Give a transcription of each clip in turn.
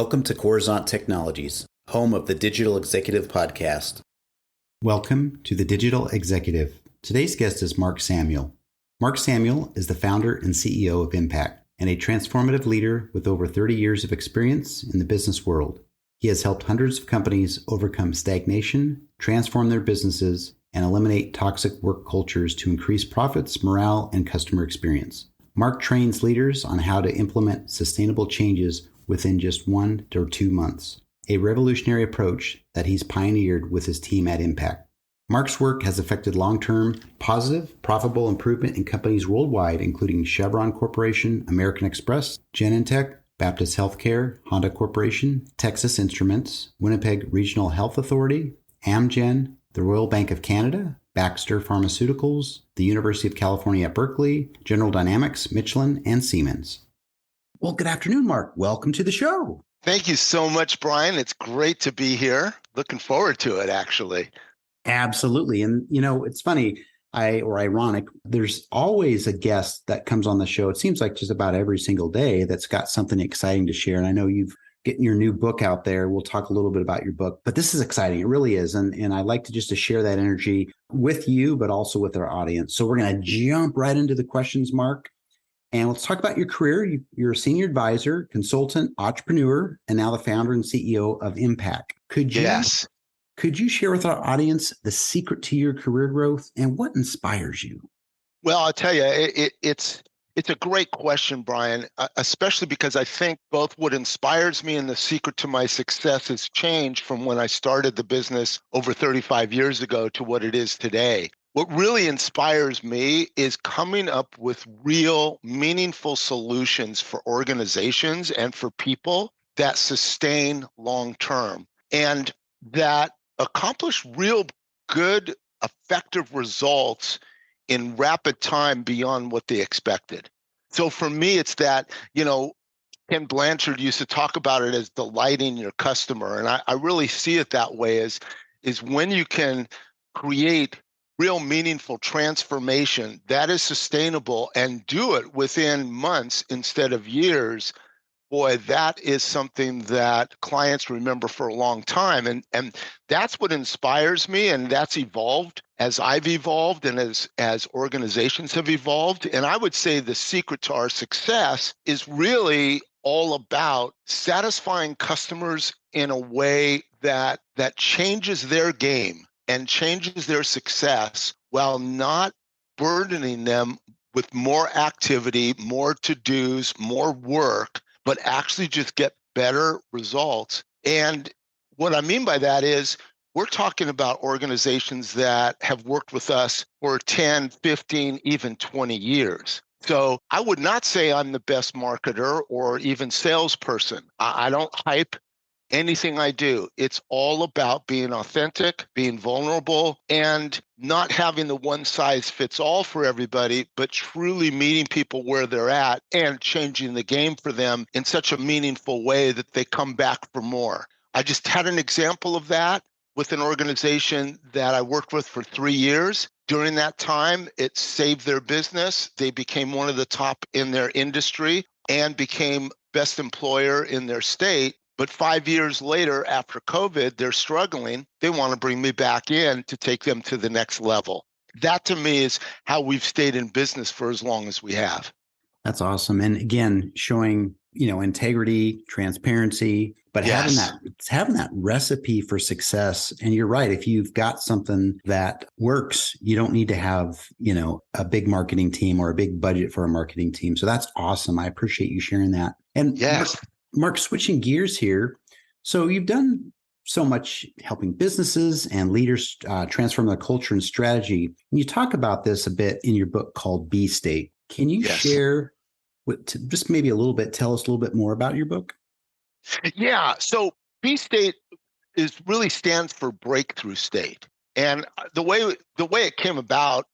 Welcome to Coruzant Technologies, home of the Digital Executive Podcast. Welcome to the Digital Executive. Today's guest is Mark Samuel. Mark Samuel is the founder and CEO of IMPAQ and a transformative leader with over 30 years of experience in the business world. He has helped hundreds of companies overcome stagnation, transform their businesses, and eliminate toxic work cultures to increase profits, morale, and customer experience. Mark trains leaders on how to implement sustainable changes within just 1 to 2 months, a revolutionary approach that he's pioneered with his team at IMPAQ. Mark's work has affected long-term, positive, profitable improvement in companies worldwide, including Chevron Corporation, American Express, Genentech, Baptist Healthcare, Honda Corporation, Texas Instruments, Winnipeg Regional Health Authority, Amgen, the Royal Bank of Canada, Baxter Pharmaceuticals, the University of California at Berkeley, General Dynamics, Michelin, and Siemens. Well, good afternoon, Mark. Welcome to the show. Thank you so much, Brian. It's great to be here. Looking forward to it, actually. Absolutely. And, you know, it's funny or ironic. There's always a guest that comes on the show. It seems like just about every single day that's got something exciting to share. And I know you've getting your new book out there. We'll talk a little bit about your book, but this is exciting. It really is. And I'd like to share that energy with you, but also with our audience. So we're going to jump right into the questions, Mark. And let's talk about your career. You're a senior advisor, consultant, entrepreneur, and now the founder and CEO of IMPAQ. Could you share with our audience the secret to your career growth and what inspires you? Well, I'll tell you, it's a great question, Brian, especially because I think both what inspires me and the secret to my success has changed from when I started the business over 35 years ago to what it is today. What really inspires me is coming up with real, meaningful solutions for organizations and for people that sustain long term and that accomplish real good, effective results in rapid time beyond what they expected. So for me, it's that, Ken Blanchard used to talk about it as delighting your customer. And I really see it that way is when you can create real meaningful transformation that is sustainable and do it within months instead of years, boy, that is something that clients remember for a long time. And that's what inspires me. And that's evolved as I've evolved and as organizations have evolved. And I would say the secret to our success is really all about satisfying customers in a way that changes their game and changes their success while not burdening them with more activity, more to-dos, more work, but actually just get better results. And what I mean by that is we're talking about organizations that have worked with us for 10, 15, even 20 years. So I would not say I'm the best marketer or even salesperson. I don't hype anything I do. It's all about being authentic, being vulnerable, and not having the one size fits all for everybody, but truly meeting people where they're at and changing the game for them in such a meaningful way that they come back for more. I just had an example of that with an organization that I worked with for 3 years. During that time, it saved their business. They became one of the top in their industry and became best employer in their state. But 5 years later, after COVID, they're struggling. They want to bring me back in to take them to the next level. That to me is how we've stayed in business for as long as we have. That's awesome. And again, showing, integrity, transparency, but having that recipe for success. And you're right. If you've got something that works, you don't need to have, a big marketing team or a big budget for a marketing team. So that's awesome. I appreciate you sharing that. And yes. Mark, switching gears here. So you've done so much helping businesses and leaders transform their culture and strategy. And you talk about this a bit in your book called B State. Can you share just maybe tell us a little bit more about your book? Yeah. So B State really stands for breakthrough state. And the way it came about,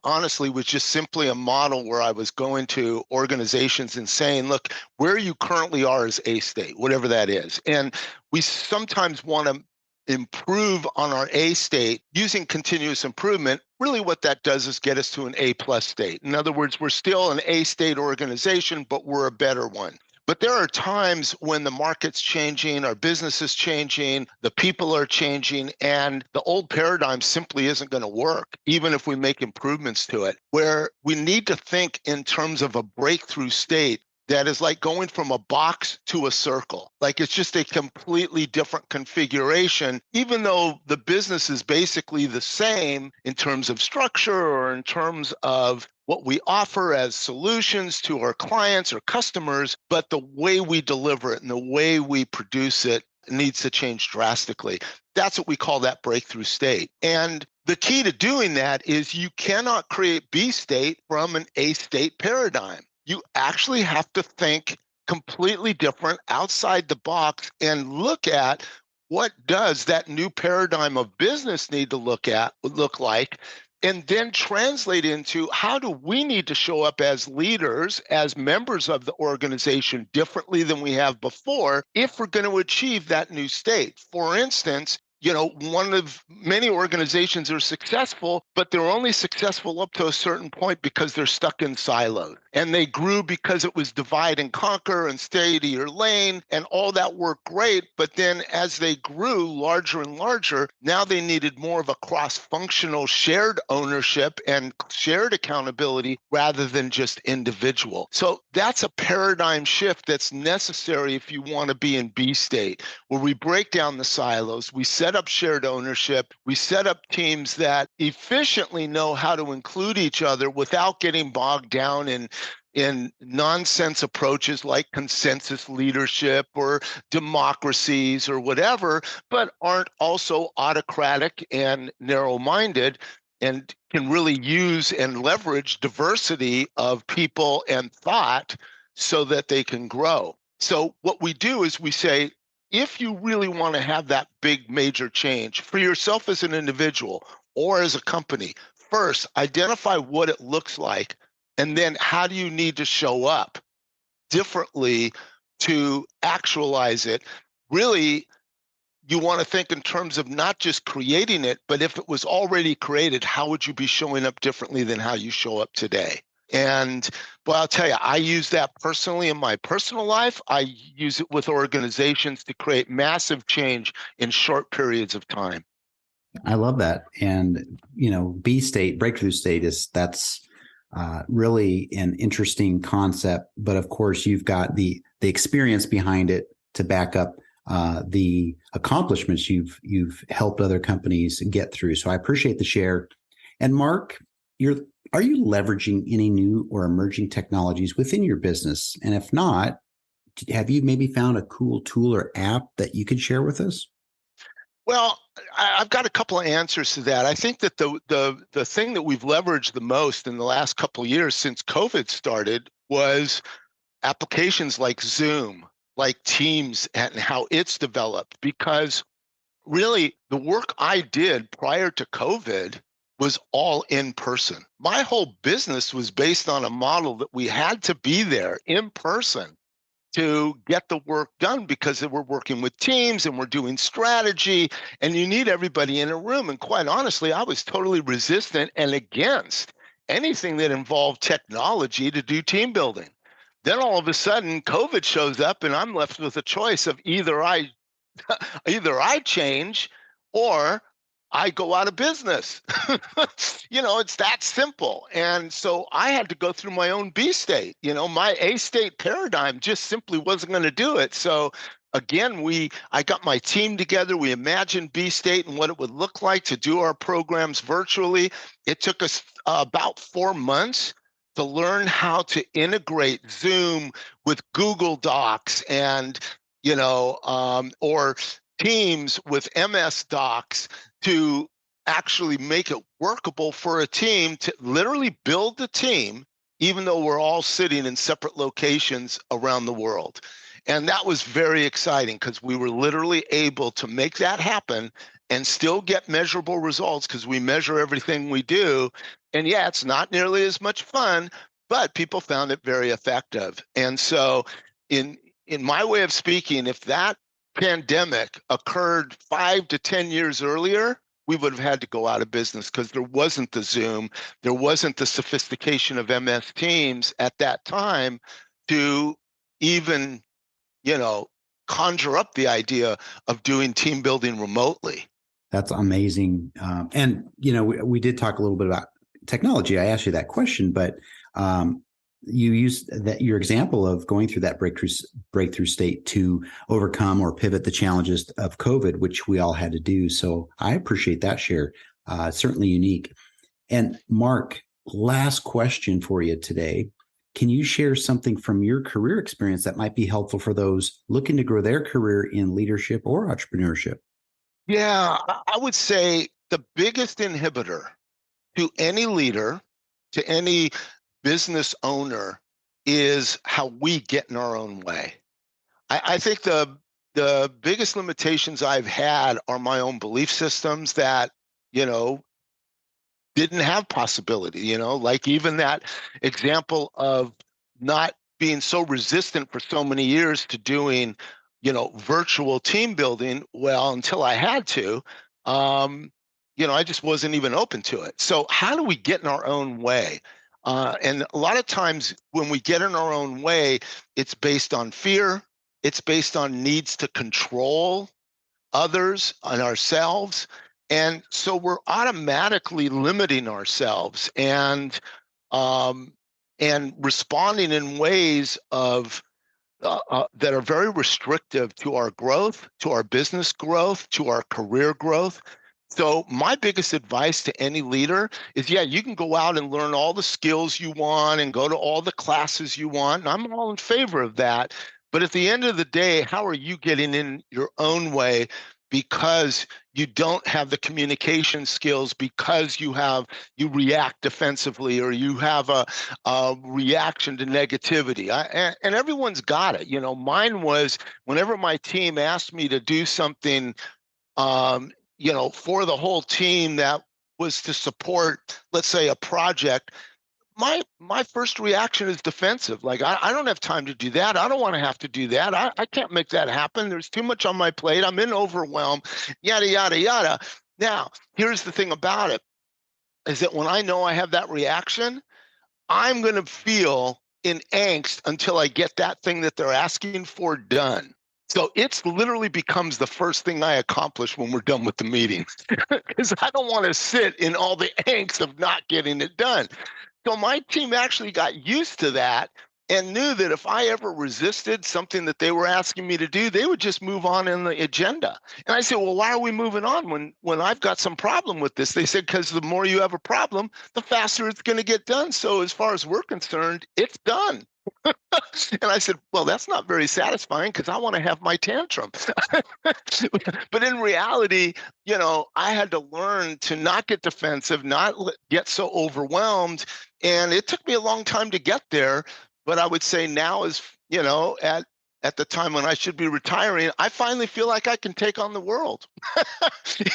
honestly, was just simply a model where I was going to organizations and saying, look, where you currently are is A state, whatever that is. And we sometimes want to improve on our A state using continuous improvement. Really what that does is get us to an A plus state. In other words, we're still an A state organization, but we're a better one. But there are times when the market's changing, our business is changing, the people are changing, and the old paradigm simply isn't going to work, even if we make improvements to it, where we need to think in terms of a breakthrough state that is like going from a box to a circle. Like it's just a completely different configuration, even though the business is basically the same in terms of structure or in terms of what we offer as solutions to our clients or customers, but the way we deliver it and the way we produce it needs to change drastically. That's what we call that breakthrough state. And the key to doing that is you cannot create B state from an A state paradigm. You actually have to think completely different outside the box and look at what does that new paradigm of business need to look like, and then translate into how do we need to show up as leaders, as members of the organization differently than we have before if we're going to achieve that new state. For instance, one of many organizations are successful, but they're only successful up to a certain point because they're stuck in silos. And they grew because it was divide and conquer and stay to your lane, and all that worked great. But then as they grew larger and larger, now they needed more of a cross-functional shared ownership and shared accountability rather than just individual. So that's a paradigm shift that's necessary if you want to be in B state, where we break down the silos, we set up shared ownership, we set up teams that efficiently know how to include each other without getting bogged down in nonsense approaches like consensus leadership or democracies or whatever, but aren't also autocratic and narrow-minded and can really use and leverage diversity of people and thought so that they can grow. So what we do is we say, if you really want to have that big major change for yourself as an individual or as a company, first identify what it looks like, and then how do you need to show up differently to actualize it. Really, you want to think in terms of not just creating it, but if it was already created, how would you be showing up differently than how you show up today? And I'll tell you, I use that personally in my personal life. I use it with organizations to create massive change in short periods of time. I love that. And, B state, breakthrough state that's really an interesting concept. But of course, you've got the experience behind it to back up the accomplishments you've helped other companies get through. So I appreciate the share. And Mark, are you leveraging any new or emerging technologies within your business? And if not, have you maybe found a cool tool or app that you could share with us? Well, I've got a couple of answers to that. I think that the thing that we've leveraged the most in the last couple of years since COVID started was applications like Zoom, like Teams, and how it's developed. Because really, the work I did prior to COVID was all in person. My whole business was based on a model that we had to be there in person to get the work done, because we're working with teams and we're doing strategy and you need everybody in a room. And quite honestly, I was totally resistant and against anything that involved technology to do team building. Then all of a sudden COVID shows up and I'm left with a choice of either I change or I go out of business. It's that simple. And so I had to go through my own B state. My A state paradigm just simply wasn't going to do it. So again, I got my team together. We imagined B state and what it would look like to do our programs virtually. It took us about 4 months to learn how to integrate Zoom with Google Docs and, or Teams with MS Docs to actually make it workable for a team to literally build the team, even though we're all sitting in separate locations around the world. And that was very exciting because we were literally able to make that happen and still get measurable results because we measure everything we do. And yeah, it's not nearly as much fun, but people found it very effective. And so in my way of speaking, if that pandemic occurred 5 to 10 years earlier, we would have had to go out of business because there wasn't the Zoom, there wasn't the sophistication of MS Teams at that time to even, conjure up the idea of doing team building remotely. That's amazing. We did talk a little bit about technology. I asked you that question, but you used your example of going through that breakthrough state to overcome or pivot the challenges of COVID, which we all had to do. So I appreciate that share. Certainly unique. And Mark, last question for you today. Can you share something from your career experience that might be helpful for those looking to grow their career in leadership or entrepreneurship? Yeah, I would say the biggest inhibitor to any leader, to any business owner, is how we get in our own way. I think the biggest limitations I've had are my own belief systems that, didn't have possibility, like even that example of not being so resistant for so many years to doing, virtual team building. Well, until I had to, I just wasn't even open to it. So how do we get in our own way? And a lot of times when we get in our own way, it's based on fear. It's based on needs to control others and ourselves. And so we're automatically limiting ourselves and responding in ways of that are very restrictive to our growth, to our business growth, to our career growth. So my biggest advice to any leader is, you can go out and learn all the skills you want and go to all the classes you want. And I'm all in favor of that. But at the end of the day, how are you getting in your own way because you don't have the communication skills, because you react defensively, or you have a reaction to negativity? And everyone's got it. Mine was whenever my team asked me to do something, for the whole team that was to support, let's say, a project, my first reaction is defensive. Like, I don't have time to do that. I don't want to have to do that. I can't make that happen. There's too much on my plate. I'm in overwhelm, yada, yada, yada. Now, here's the thing about it, is that when I know I have that reaction, I'm going to feel in angst until I get that thing that they're asking for done. So it's literally becomes the first thing I accomplish when we're done with the meeting, because I don't want to sit in all the angst of not getting it done. So my team actually got used to that and knew that if I ever resisted something that they were asking me to do, they would just move on in the agenda. And I said, well, why are we moving on when I've got some problem with this? They said, because the more you have a problem, the faster it's going to get done. So as far as we're concerned, it's done. And I said, well, that's not very satisfying because I want to have my tantrum. But in reality, I had to learn to not get defensive, not get so overwhelmed. And it took me a long time to get there. But I would say now is, at the time when I should be retiring, I finally feel like I can take on the world.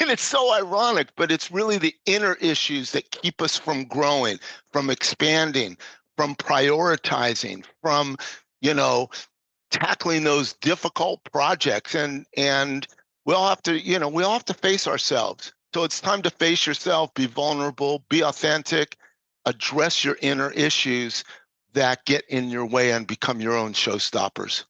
And it's so ironic, but it's really the inner issues that keep us from growing, from expanding, from prioritizing, from, tackling those difficult projects. And we all have to face ourselves. So it's time to face yourself, be vulnerable, be authentic, address your inner issues that get in your way and become your own showstoppers.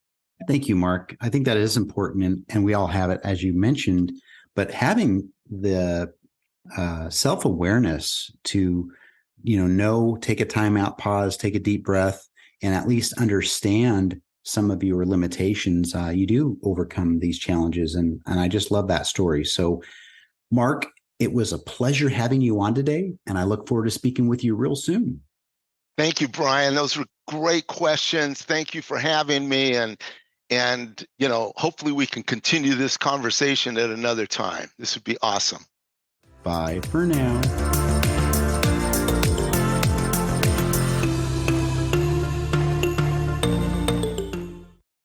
Thank you, Mark. I think that is important, and we all have it, as you mentioned, but having the self-awareness to take a time out, pause, take a deep breath, and at least understand some of your limitations, you do overcome these challenges. And I just love that story. So, Mark, it was a pleasure having you on today, and I look forward to speaking with you real soon. Thank you, Brian. Those were great questions. Thank you for having me. And hopefully we can continue this conversation at another time. This would be awesome. Bye for now.